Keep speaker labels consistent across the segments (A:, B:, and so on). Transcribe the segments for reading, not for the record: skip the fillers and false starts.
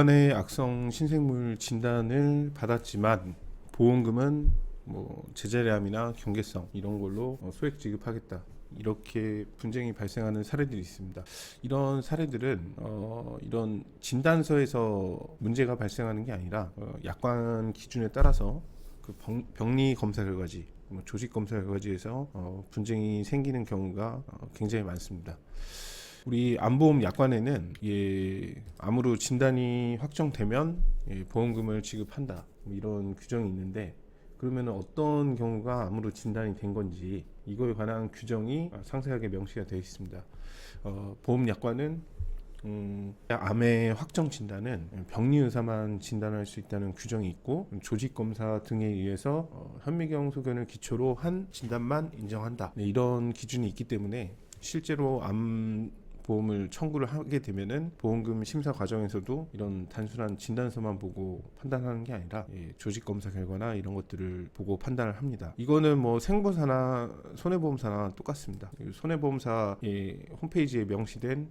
A: 요관의 악성 신생물 진단을 받았지만 보험금은 뭐 제자리암이나 경계성 이런 걸로 소액 지급하겠다, 이렇게 분쟁이 발생하는 사례들이 있습니다. 이런 사례들은 이런 진단서에서 문제가 발생하는 게 아니라 약관 기준에 따라서 그 병리 검사 결과지, 조직 검사 결과지에서 분쟁이 생기는 경우가 굉장히 많습니다. 우리 암보험 약관에는 암으로 진단이 확정되면 보험금을 지급한다, 이런 규정이 있는데, 그러면 어떤 경우가 암으로 진단이 된 건지 이거에 관한 규정이 상세하게 명시가 되어 있습니다. 보험 약관은 암의 확정 진단은 병리의사만 진단할 수 있다는 규정이 있고, 조직검사 등에 의해서 현미경 소견을 기초로 한 진단만 인정한다, 이런 기준이 있기 때문에 실제로 암 보험을 청구를 하게 되면은 보험금 심사 과정에서도 이런 단순한 진단서만 보고 판단하는 게 아니라 조직 검사 결과나 이런 것들을 보고 판단을 합니다. 이거는 뭐 생보험사나 손해보험사나 똑같습니다. 손해보험사의 홈페이지에 명시된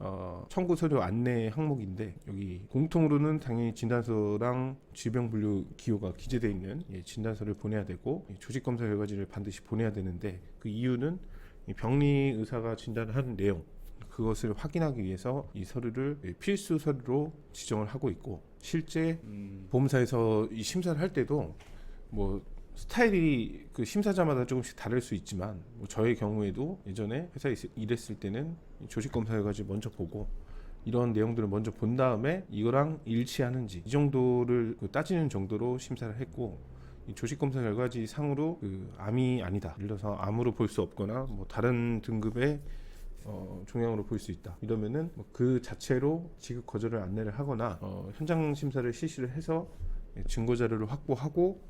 A: 청구 서류 안내 항목인데, 여기 공통으로는 당연히 진단서랑 질병분류 기호가 기재되어 있는 진단서를 보내야 되고, 조직 검사 결과지를 반드시 보내야 되는데, 그 이유는 병리 의사가 진단을 하는 내용, 그것을 확인하기 위해서 이 서류를 필수 서류로 지정을 하고 있고, 실제 보험사에서 이 심사를 할 때도 뭐 스타일이 그 심사자마다 조금씩 다를 수 있지만, 뭐 저의 경우에도 예전에 회사에 일했을 때는 조직 검사 결과지 먼저 보고 이런 내용들을 먼저 본 다음에 이거랑 일치하는지 이 정도를 따지는 정도로 심사를 했고, 이 조직 검사 결과지 상으로 그 암이 아니다, 예를 들어서 암으로 볼 수 없거나 뭐 다른 등급의 종양으로 볼 수 있다, 이러면은 그 자체로 지급 거절을 안내를 하거나 현장 심사를 실시를 해서 증거 자료를 확보하고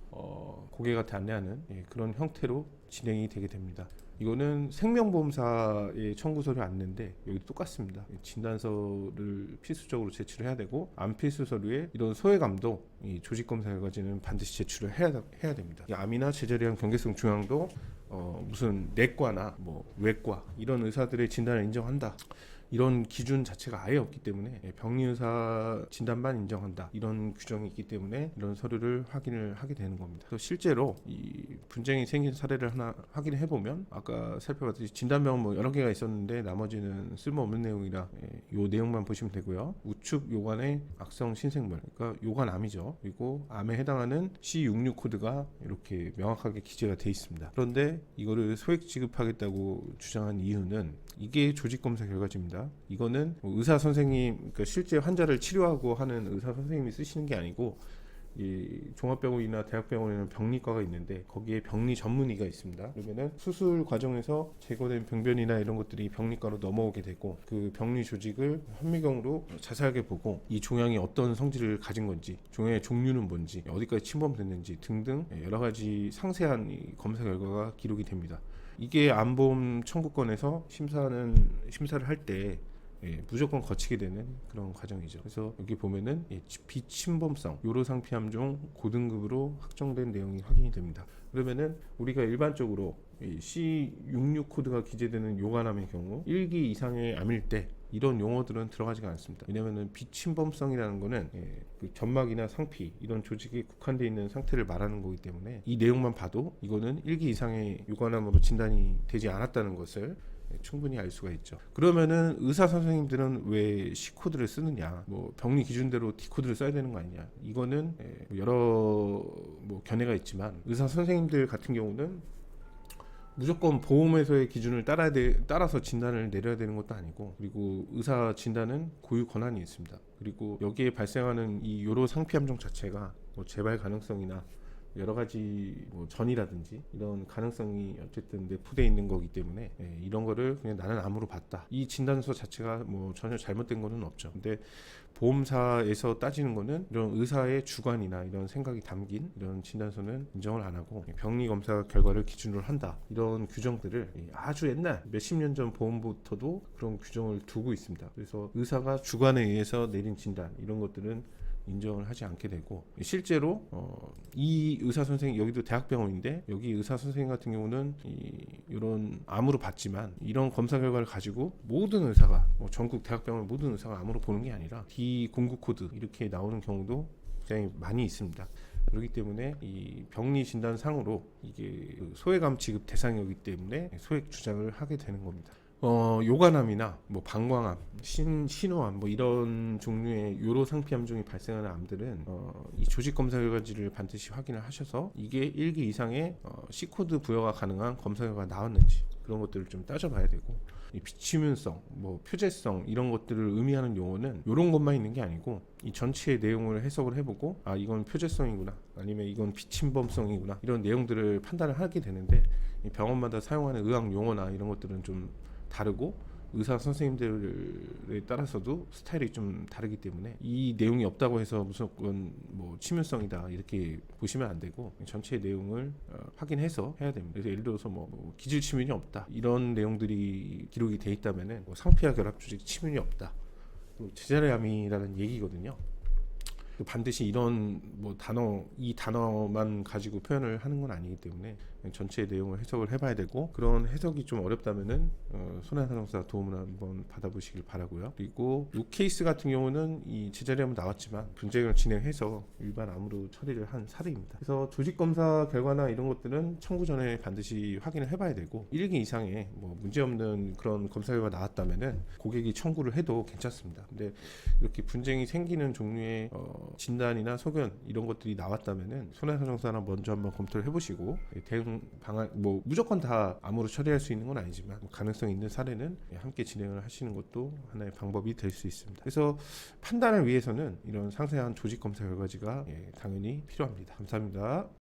A: 고객한테 안내하는 그런 형태로 진행이 되게 됩니다. 이거는 생명보험사의 청구 서류 안내인데 여기도 똑같습니다. 진단서를 필수적으로 제출을 해야 되고, 암 필수 서류에 이런 소외감도 이 조직 검사 결과지는 반드시 제출을 해야 됩니다. 암이나 제자리암 경계성 종양도 무슨 내과나 뭐 외과 이런 의사들의 진단을 인정한다, 이런 기준 자체가 아예 없기 때문에 병리의사 진단만 인정한다, 이런 규정이 있기 때문에 이런 서류를 확인을 하게 되는 겁니다. 그래서 실제로 이 분쟁이 생긴 사례를 하나 확인해 보면, 아까 살펴봤듯이 진단병은 뭐 여러 개가 있었는데 나머지는 쓸모없는 내용이라 이 내용만 보시면 되고요. 우측 요관의 악성 신생물, 그러니까 요관암이죠. 그리고 암에 해당하는 C66 코드가 이렇게 명확하게 기재가 돼 있습니다. 그런데 이거를 소액 지급하겠다고 주장한 이유는 이게 조직검사 결과지입니다. 이거는 의사 선생님, 그러니까 실제 환자를 치료하고 하는 의사 선생님이 쓰시는 게 아니고, 이 종합병원이나 대학병원에는 병리과가 있는데 거기에 병리 전문의가 있습니다. 그러면은 수술 과정에서 제거된 병변이나 이런 것들이 병리과로 넘어오게 되고, 그 병리 조직을 현미경으로 자세하게 보고 이 종양이 어떤 성질을 가진 건지, 종양의 종류는 뭔지, 어디까지 침범됐는지 등등 여러 가지 상세한 이 검사 결과가 기록이 됩니다. 이게 암보험 청구권에서 심사를 할 때 무조건 거치게 되는 그런 과정이죠. 그래서 여기 보면은 비침범성 요로상피암종 고등급으로 확정된 내용이 확인이 됩니다. 그러면은 우리가 일반적으로 C66 코드가 기재되는 요관암의 경우 1기 이상의 암일 때 이런 용어들은 들어가지가 않습니다. 왜냐하면 비침범성이라는 거는 그 점막이나 상피 이런 조직이 국한되어 있는 상태를 말하는 거기 때문에 이 내용만 봐도 이거는 1기 이상의 요관암으로 진단이 되지 않았다는 것을 충분히 알 수가 있죠. 그러면은 의사 선생님들은 왜 C 코드를 쓰느냐, 뭐 병리 기준대로 D 코드를 써야 되는 거 아니냐, 이거는 여러 뭐 견해가 있지만, 의사 선생님들 같은 경우는 무조건 보험에서의 기준을 따라서 진단을 내려야 되는 것도 아니고, 그리고 의사 진단은 고유 권한이 있습니다. 그리고 여기에 발생하는 이 요로 상피암종 자체가 뭐 재발 가능성이나 여러 가지 뭐 전이라든지 이런 가능성이 어쨌든 내포되어 있는 거기 때문에 이런 거를 그냥 나는 암으로 봤다, 이 진단서 자체가 뭐 전혀 잘못된 거는 없죠. 근데 보험사에서 따지는 거는 이런 의사의 주관이나 이런 생각이 담긴 이런 진단서는 인정을 안 하고 병리 검사 결과를 기준으로 한다, 이런 규정들을 아주 옛날 몇십 년 전 보험부터도 그런 규정을 두고 있습니다. 그래서 의사가 주관에 의해서 내린 진단, 이런 것들은 인정을 하지 않게 되고 실제로 이 의사 선생 여기도 대학병원인데 여기 의사 선생님 같은 경우는 이런 암으로 봤지만 이런 검사 결과를 가지고 모든 의사가 전국 대학병원 모든 의사가 암으로 보는 게 아니라 D09 코드 이렇게 나오는 경우도 굉장히 많이 있습니다. 그렇기 때문에 이 병리 진단상으로 이게 소외감 지급 대상이기 때문에 소액 주장을 하게 되는 겁니다. 요관암이나 뭐 방광암, 신호암 뭐 이런 종류의 요로 상피암 중에 발생하는 암들은 이 조직 검사 결과지를 반드시 확인을 하셔서 이게 1기 이상의 C코드 부여가 가능한 검사 결과가 나왔는지 그런 것들을 좀 따져봐야 되고 이 비치문성, 뭐 표재성 이런 것들을 의미하는 용어는 이런 것만 있는 게 아니고 이 전체의 내용을 해석을 해보고 아 이건 표재성이구나 아니면 이건 비침범성이구나 이런 내용들을 판단을 하게 되는데 이 병원마다 사용하는 의학 용어나 이런 것들은 좀 다르고 의사 선생님들에 따라서도 스타일이 좀 다르기 때문에 이 내용이 없다고 해서 무조건 뭐 치명성이다 이렇게 보시면 안 되고 전체의 내용을 확인해서 해야 됩니다. 그래서 예를 들어서 뭐 기질 치문이 없다 이런 내용들이 기록이 돼 있다면은 뭐 상피하 결합 조직 치문이 없다 제자리암이라는 얘기거든요. 반드시 이런 뭐 이 단어만 가지고 표현을 하는 건 아니기 때문에 전체 내용을 해석을 해봐야 되고 그런 해석이 좀 어렵다면은 손해상정사 도움을 한번 받아보시길 바라고요. 그리고 이 케이스 같은 경우는 이 제자리암은 나왔지만 분쟁을 진행해서 일반 암으로 처리를 한 사례입니다. 그래서 조직 검사 결과나 이런 것들은 청구 전에 반드시 확인을 해봐야 되고 1기 이상의 뭐 문제없는 그런 검사 결과가 나왔다면은 고객이 청구를 해도 괜찮습니다. 근데 이렇게 분쟁이 생기는 종류의 진단이나 소견 이런 것들이 나왔다면은 손해상정사나 먼저 한번 검토를 해보시고 대응 방안 뭐 무조건 다 암으로 처리할 수 있는 건 아니지만 가능성 있는 사례는 함께 진행을 하시는 것도 하나의 방법이 될 수 있습니다. 그래서 판단을 위해서는 이런 상세한 조직 검사 결과지가 당연히 필요합니다. 감사합니다.